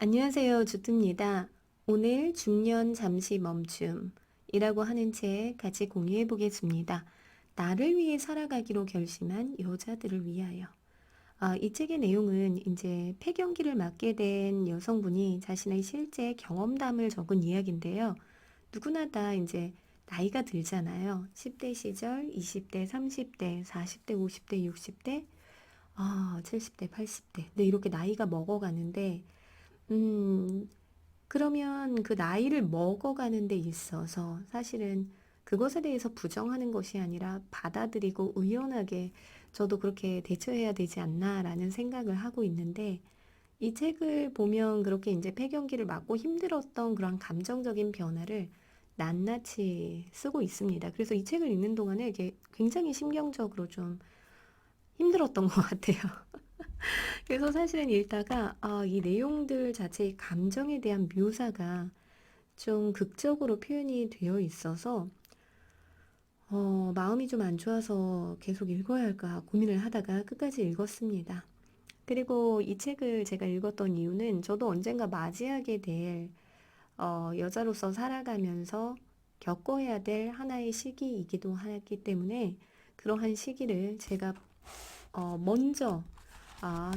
안녕하세요. 주투입니다. 오늘 중년 잠시 멈춤이라고 하는 책 같이 공유해 보겠습니다. 나를 위해 살아가기로 결심한 여자들을 위하여. 이 책의 내용은 이제 폐경기를 맞게 된 여성분이 자신의 실제 경험담을 적은 이야기인데요. 누구나 다 이제 나이가 들잖아요. 10대 시절, 20대, 30대, 40대, 50대, 60대, 70대, 80대. 네, 이렇게 나이가 먹어가는데, 음, 그러면 그 나이를 먹어가는 데 있어서 사실은 그것에 대해서 부정하는 것이 아니라 받아들이고 의연하게 저도 그렇게 대처해야 되지 않나라는 생각을 하고 있는데 이 책을 보면 그렇게 이제 폐경기를 맞고 힘들었던 그런 감정적인 변화를 낱낱이 쓰고 있습니다. 그래서 이 책을 읽는 동안에 이게 굉장히 심경적으로 좀 힘들었던 것 같아요. 그래서 사실은 읽다가 이 내용들 자체의 감정에 대한 묘사가 좀 극적으로 표현이 되어 있어서 마음이 좀 안 좋아서 계속 읽어야 할까 고민을 하다가 끝까지 읽었습니다. 그리고 이 책을 제가 읽었던 이유는 저도 언젠가 맞이하게 될 여자로서 살아가면서 겪어야 될 하나의 시기이기도 하기 때문에 그러한 시기를 제가 먼저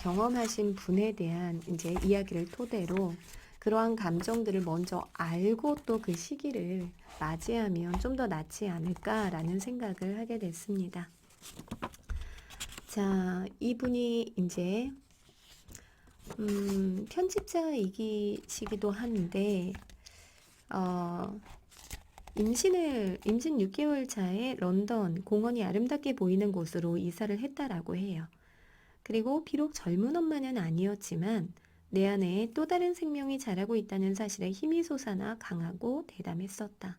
경험하신 분에 대한 이제 이야기를 토대로 그러한 감정들을 먼저 알고 또 그 시기를 맞이하면 좀 더 낫지 않을까라는 생각을 하게 됐습니다. 자, 이분이 이제 편집자이시기도 한데 어, 임신 6개월 차에 런던 공원이 아름답게 보이는 곳으로 이사를 했다라고 해요. 그리고 비록 젊은 엄마는 아니었지만 내 안에 또 다른 생명이 자라고 있다는 사실에 힘이 솟아나 강하고 대담했었다.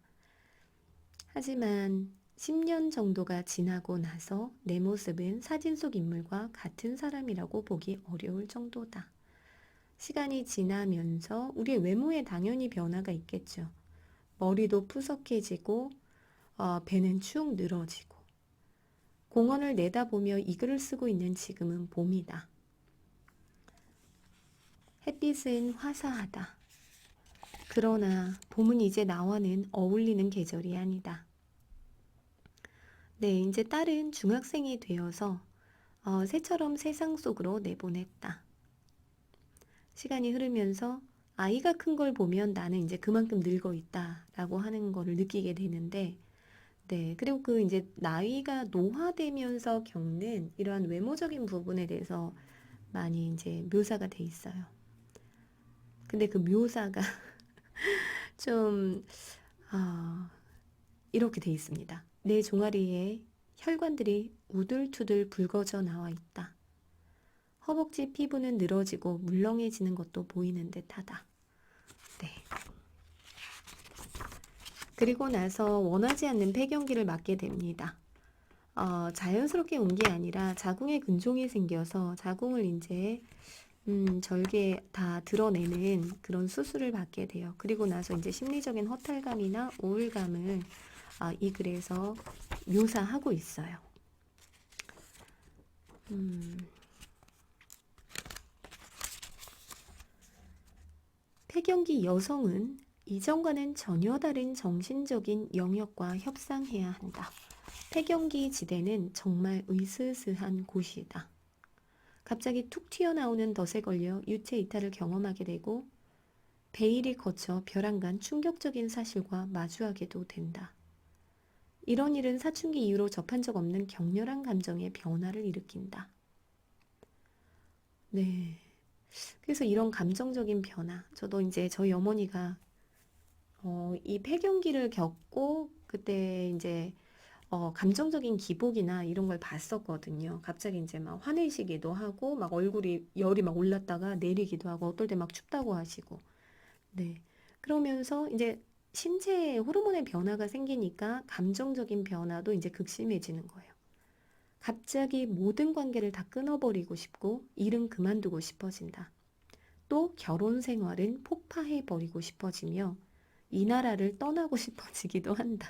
하지만 10년 정도가 지나고 나서 내 모습은 사진 속 인물과 같은 사람이라고 보기 어려울 정도다. 시간이 지나면서 우리의 외모에 당연히 변화가 있겠죠. 머리도 푸석해지고 배는 축 늘어지고 공원을 내다보며 이 글을 쓰고 있는 지금은 봄이다. 햇빛은 화사하다. 그러나 봄은 이제 나와는 어울리는 계절이 아니다. 네, 이제 딸은 중학생이 되어서 새처럼 세상 속으로 내보냈다. 시간이 흐르면서 아이가 큰 걸 보면 나는 이제 그만큼 늙어 있다라고 하는 거를 느끼게 되는데, 네, 그리고 그 이제 나이가 노화되면서 겪는 이러한 외모적인 부분에 대해서 많이 이제 묘사가 돼 있어요. 근데 그 묘사가 좀 아, 이렇게 돼 있습니다. 내 종아리에 혈관들이 우둘투둘 붉어져 나와 있다. 허벅지 피부는 늘어지고 물렁해지는 것도 보이는 듯하다. 네. 그리고 나서 원하지 않는 폐경기를 맞게 됩니다. 자연스럽게 온 게 아니라 자궁에 근종이 생겨서 자궁을 이제 절개 다 드러내는 그런 수술을 받게 돼요. 그리고 나서 이제 심리적인 허탈감이나 우울감을 이 글에서 묘사하고 있어요. 음, 폐경기 여성은 이전과는 전혀 다른 정신적인 영역과 협상해야 한다. 폐경기 지대는 정말 으스스한 곳이다. 갑자기 툭 튀어나오는 덫에 걸려 유체 이탈을 경험하게 되고 베일이 거쳐 벼랑간 충격적인 사실과 마주하게도 된다. 이런 일은 사춘기 이후로 접한 적 없는 격렬한 감정의 변화를 일으킨다. 네. 그래서 이런 감정적인 변화, 저도 이제 저희 어머니가 이 폐경기를 겪고 그때 이제 감정적인 기복이나 이런 걸 봤었거든요. 갑자기 이제 막 화내시기도 하고, 막 얼굴이 열이 막 올랐다가 내리기도 하고, 어떨 때 막 춥다고 하시고. 네. 그러면서 이제 신체에 호르몬의 변화가 생기니까 감정적인 변화도 이제 극심해지는 거예요. 갑자기 모든 관계를 다 끊어버리고 싶고, 일은 그만두고 싶어진다. 또 결혼 생활은 폭파해버리고 싶어지며, 이 나라를 떠나고 싶어지기도 한다.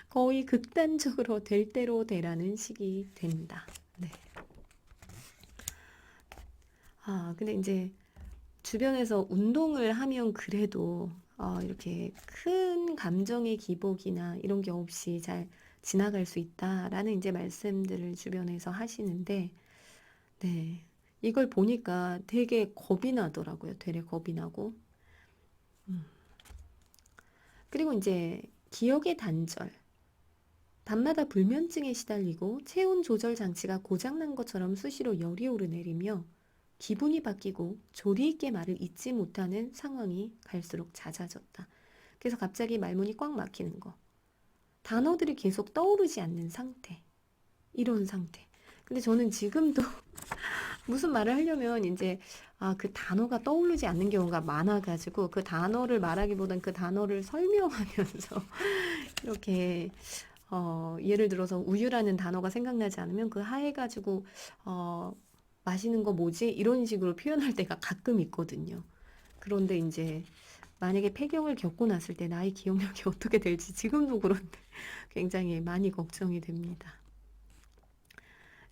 거의 극단적으로 될 대로 되라는 식이 된다. 네. 근데 이제 주변에서 운동을 하면 그래도 이렇게 큰 감정의 기복이나 이런 게 없이 잘 지나갈 수 있다라는 이제 말씀들을 주변에서 하시는데, 네. 이걸 보니까 되게 겁이 나더라고요. 되게 겁이 나고. 음. 그리고 이제 기억의 단절. 밤마다 불면증에 시달리고 체온 조절 장치가 고장난 것처럼 수시로 열이 오르내리며 기분이 바뀌고 조리 있게 말을 잇지 못하는 상황이 갈수록 잦아졌다. 그래서 갑자기 말문이 꽉 막히는 거. 단어들이 계속 떠오르지 않는 상태. 이런 상태. 근데 저는 지금도 무슨 말을 하려면 이제 그 단어가 떠오르지 않는 경우가 많아가지고 그 단어를 말하기보단 그 단어를 설명하면서 이렇게 예를 들어서 우유라는 단어가 생각나지 않으면 그 하해가지고 마시는 거 뭐지? 이런 식으로 표현할 때가 가끔 있거든요. 그런데 이제 만약에 폐경을 겪고 났을 때 나의 기억력이 어떻게 될지 지금도 그런데 굉장히 많이 걱정이 됩니다.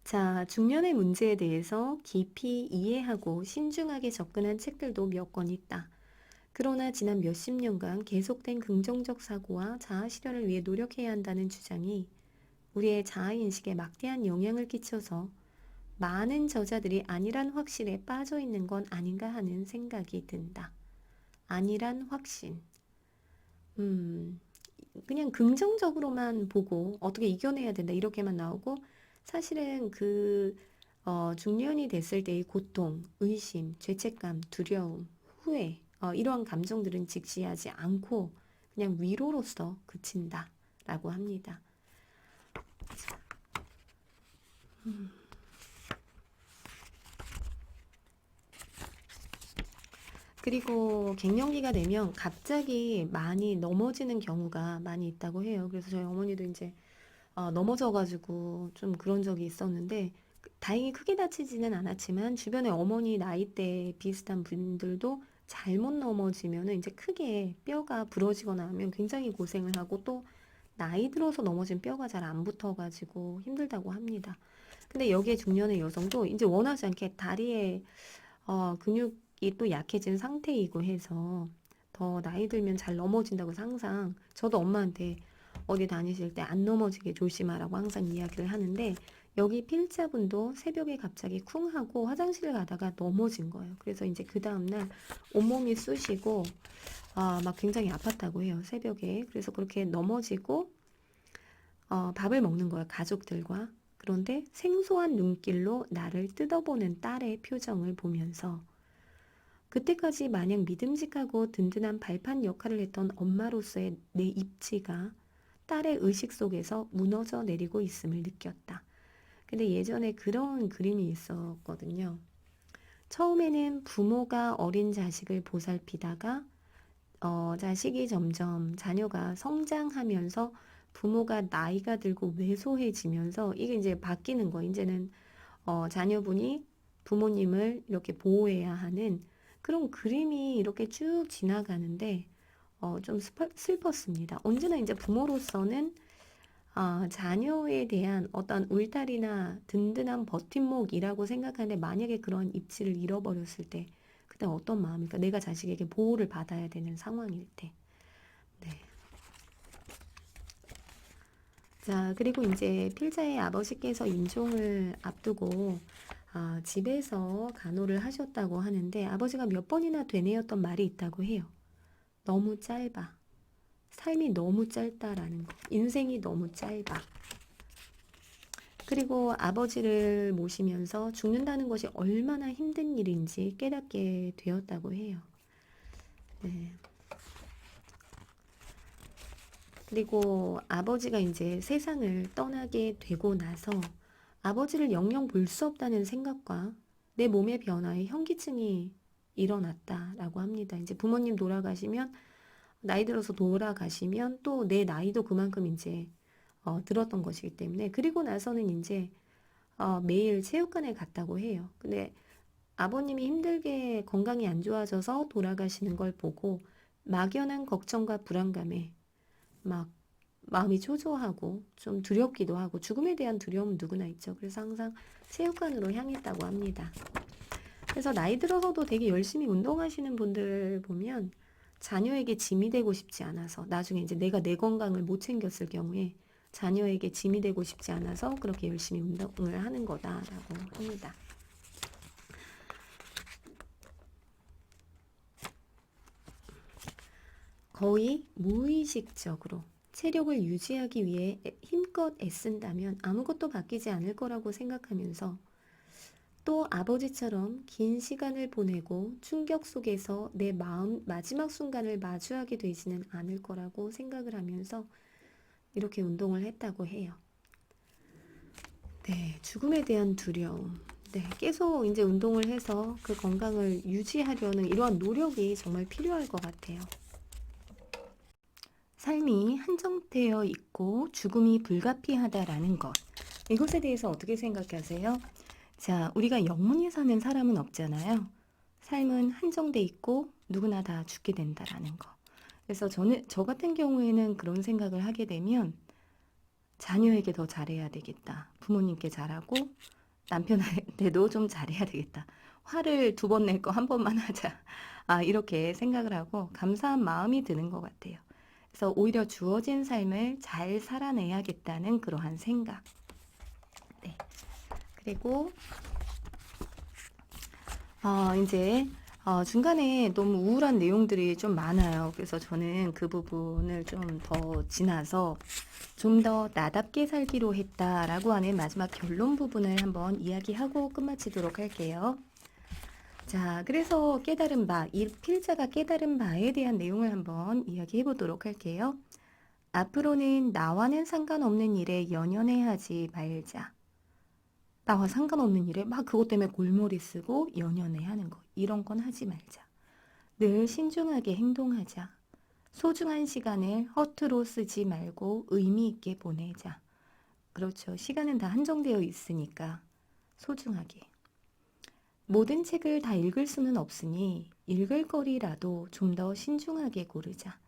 자, 중년의 문제에 대해서 깊이 이해하고 신중하게 접근한 책들도 몇 권 있다. 그러나 지난 몇십 년간 계속된 긍정적 사고와 자아 실현을 위해 노력해야 한다는 주장이 우리의 자아 인식에 막대한 영향을 끼쳐서 많은 저자들이 아니란 확신에 빠져 있는 건 아닌가 하는 생각이 든다. 아니란 확신. 음, 그냥 긍정적으로만 보고 어떻게 이겨내야 된다 이렇게만 나오고 사실은 중년이 됐을 때의 고통, 의심, 죄책감, 두려움, 후회 이러한 감정들은 직시하지 않고 그냥 위로로서 그친다라고 합니다. 그리고 갱년기가 되면 갑자기 많이 넘어지는 경우가 많이 있다고 해요. 그래서 저희 어머니도 이제 넘어져가지고 좀 그런 적이 있었는데 다행히 크게 다치지는 않았지만 주변에 어머니 나이대 비슷한 분들도 잘못 넘어지면은 이제 크게 뼈가 부러지거나 하면 굉장히 고생을 하고 또 나이 들어서 넘어진 뼈가 잘 안 붙어가지고 힘들다고 합니다. 근데 여기에 중년의 여성도 이제 원하지 않게 다리에 근육이 또 약해진 상태이고 해서 더 나이 들면 잘 넘어진다고 해서 항상 저도 엄마한테 어디 다니실 때 안 넘어지게 조심하라고 항상 이야기를 하는데 여기 필자분도 새벽에 갑자기 쿵 하고 화장실 가다가 넘어진 거예요. 그래서 이제 그 다음날 온몸이 쑤시고 막 굉장히 아팠다고 해요. 새벽에. 그래서 그렇게 넘어지고 밥을 먹는 거예요. 가족들과. 그런데 생소한 눈길로 나를 뜯어보는 딸의 표정을 보면서 그때까지 마냥 믿음직하고 든든한 발판 역할을 했던 엄마로서의 내 입지가 딸의 의식 속에서 무너져 내리고 있음을 느꼈다. 근데 예전에 그런 그림이 있었거든요. 처음에는 부모가 어린 자식을 보살피다가 자식이 점점 자녀가 성장하면서 부모가 나이가 들고 왜소해지면서 이게 이제 바뀌는 거. 이제는 자녀분이 부모님을 이렇게 보호해야 하는 그런 그림이 이렇게 쭉 지나가는데 좀 슬펐습니다. 언제나 이제 부모로서는 자녀에 대한 어떤 울타리나 든든한 버팀목이라고 생각하는데 만약에 그런 입지를 잃어버렸을 때 그때 어떤 마음일까? 내가 자식에게 보호를 받아야 되는 상황일 때. 네. 자, 그리고 이제 필자의 아버지께서 임종을 앞두고 집에서 간호를 하셨다고 하는데 아버지가 몇 번이나 되뇌었던 말이 있다고 해요. 너무 짧아. 삶이 너무 짧다라는 거. 인생이 너무 짧아. 그리고 아버지를 모시면서 죽는다는 것이 얼마나 힘든 일인지 깨닫게 되었다고 해요. 네. 그리고 아버지가 이제 세상을 떠나게 되고 나서 아버지를 영영 볼 수 없다는 생각과 내 몸의 변화에 현기증이 일어났다라고 합니다. 이제 부모님 돌아가시면 나이 들어서 돌아가시면 또 내 나이도 그만큼 이제 들었던 것이기 때문에 그리고 나서는 이제 매일 체육관에 갔다고 해요. 근데 아버님이 힘들게 건강이 안 좋아져서 돌아가시는 걸 보고 막연한 걱정과 불안감에 막 마음이 초조하고 좀 두렵기도 하고 죽음에 대한 두려움은 누구나 있죠. 그래서 항상 체육관으로 향했다고 합니다. 그래서 나이 들어서도 되게 열심히 운동하시는 분들 보면 자녀에게 짐이 되고 싶지 않아서 나중에 이제 내가 내 건강을 못 챙겼을 경우에 자녀에게 짐이 되고 싶지 않아서 그렇게 열심히 운동을 하는 거다라고 합니다. 거의 무의식적으로 체력을 유지하기 위해 힘껏 애쓴다면 아무것도 바뀌지 않을 거라고 생각하면서 또 아버지처럼 긴 시간을 보내고 충격 속에서 내 마음 마지막 순간을 마주하게 되지는 않을 거라고 생각을 하면서 이렇게 운동을 했다고 해요. 네, 죽음에 대한 두려움. 네, 계속 이제 운동을 해서 그 건강을 유지하려는 이러한 노력이 정말 필요할 것 같아요. 삶이 한정되어 있고 죽음이 불가피하다라는 것. 이것에 대해서 어떻게 생각하세요? 자, 우리가 영원히 사는 사람은 없잖아요. 삶은 한정돼 있고 누구나 다 죽게 된다라는 거. 그래서 저 같은 경우에는 그런 생각을 하게 되면 자녀에게 더 잘해야 되겠다. 부모님께 잘하고 남편한테도 좀 잘해야 되겠다. 화를 2번 낼 거 1번만 하자. 이렇게 생각을 하고 감사한 마음이 드는 것 같아요. 그래서 오히려 주어진 삶을 잘 살아내야겠다는 그러한 생각. 네. 그리고 이제 중간에 너무 우울한 내용들이 좀 많아요. 그래서 저는 그 부분을 좀 더 지나서 좀 더 나답게 살기로 했다라고 하는 마지막 결론 부분을 한번 이야기하고 끝마치도록 할게요. 자, 그래서 깨달은 바, 이 필자가 깨달은 바에 대한 내용을 한번 이야기해 보도록 할게요. 앞으로는 나와는 상관없는 일에 연연해하지 말자. 나와 상관없는 일에 막 그것 때문에 골머리 쓰고 연연해하는 거. 이런 건 하지 말자. 늘 신중하게 행동하자. 소중한 시간을 허투루 쓰지 말고 의미 있게 보내자. 그렇죠. 시간은 다 한정되어 있으니까 소중하게. 모든 책을 다 읽을 수는 없으니 읽을 거리라도 좀 더 신중하게 고르자.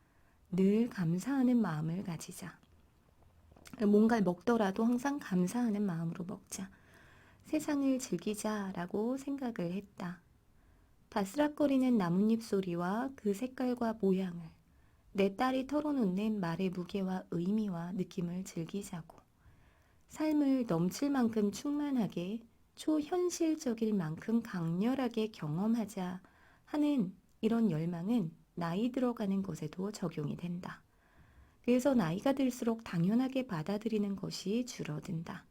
늘 감사하는 마음을 가지자. 뭔가를 먹더라도 항상 감사하는 마음으로 먹자. 세상을 즐기자라고 생각을 했다. 바스락거리는 나뭇잎 소리와 그 색깔과 모양을, 내 딸이 털어놓는 말의 무게와 의미와 느낌을 즐기자고. 삶을 넘칠 만큼 충만하게, 초현실적일 만큼 강렬하게 경험하자 하는 이런 열망은 나이 들어가는 것에도 적용이 된다. 그래서 나이가 들수록 당연하게 받아들이는 것이 줄어든다.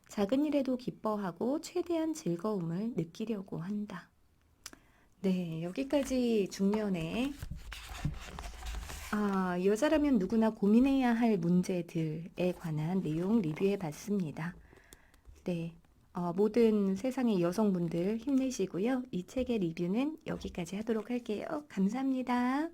작은 일에도 기뻐하고 최대한 즐거움을 느끼려고 한다. 네, 여기까지 중년의 여자라면 누구나 고민해야 할 문제들에 관한 내용 리뷰해 봤습니다. 네, 모든 세상의 여성분들 힘내시고요. 이 책의 리뷰는 여기까지 하도록 할게요. 감사합니다.